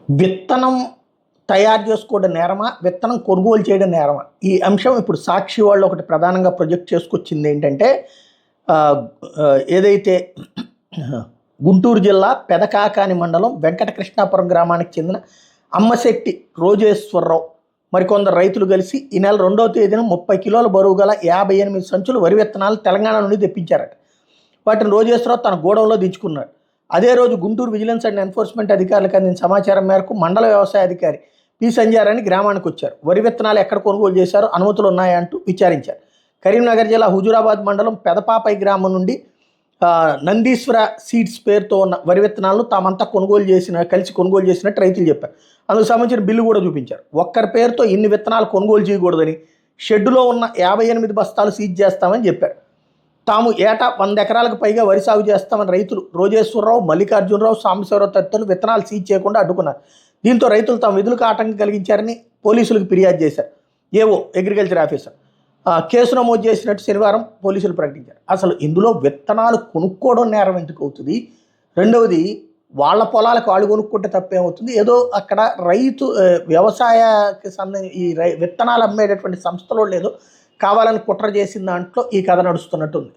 విత్తనం తయారు చేసుకోవడం నేరమా? విత్తనం కొనుగోలు చేయడం నేరమా? ఈ అంశం ఇప్పుడు సాక్షి వాళ్ళు ఒకటి ప్రధానంగా ప్రొజెక్ట్ చేసుకొచ్చింది ఏంటంటే ఆహ్, ఏదైతే గుంటూరు జిల్లా పెదకాకాని మండలం వెంకటకృష్ణాపురం గ్రామానికి చెందిన అమ్మశెట్టి రోజేశ్వరరావు మరికొందరు రైతులు కలిసి ఈ నెల 2వ తేదీన 30 కిలోల బరువు గల 58 సంచులు వరి విత్తనాలు తెలంగాణ నుండి తెప్పించారట. వాటిని రోజేశ్వరరావు తన గోడౌన్లో దించుకున్నాడు. అదే రోజు గుంటూరు విజిలెన్స్ అండ్ ఎన్ఫోర్స్మెంట్ అధికారులకు అందిన సమాచారం మేరకు మండల వ్యవసాయ అధికారి పి సంజయారాణి గ్రామానికి వచ్చారు. వరి విత్తనాలు ఎక్కడ కొనుగోలు చేశారో, అనుమతులు ఉన్నాయా అంటూ విచారించారు. కరీంనగర్ జిల్లా హుజూరాబాద్ మండలం పెదపాపై గ్రామం నుండి నందీశ్వర సీడ్స్ పేరుతో ఉన్న వరి విత్తనాలను తామంతా కలిసి కొనుగోలు చేసినట్టు రైతులు చెప్పారు. అందుకు సంబంధించిన బిల్లు కూడా చూపించారు. ఒక్కరి పేరుతో ఇన్ని విత్తనాలు కొనుగోలు చేయకూడదని, షెడ్డులో ఉన్న 58 బస్తాలు సీజ్ చేస్తామని చెప్పారు. తాము ఏటా 100 ఎకరాలకు పైగా వరి సాగు చేస్తామని రైతులు రోజేశ్వరరావు, మల్లికార్జునరావు, సాంబశివరావు తదితరులు విత్తనాలు సీజ్ చేయకుండా అడ్డుకున్నారు. దీంతో రైతులు తమ విధులకు ఆటంకం కలిగించారని పోలీసులకు ఫిర్యాదు చేశారు. ఏవో అగ్రికల్చర్ ఆఫీసర్ కేసు నమోదు చేసినట్టు శనివారం పోలీసులు ప్రకటించారు. అసలు ఇందులో విత్తనాలు కొనుక్కోవడం నేరం ఎందుకు అవుతుంది? రెండవది, వాళ్ళ పొలాలకు వాళ్ళు కొనుక్కుంటే తప్పేమవుతుంది? ఏదో అక్కడ రైతు వ్యవసాయకి ఈ విత్తనాలు అమ్మేటటువంటి సంస్థలో లేదో కావాలని కుట్ర చేసిన దాంట్లో ఈ కథ నడుస్తున్నట్టుంది.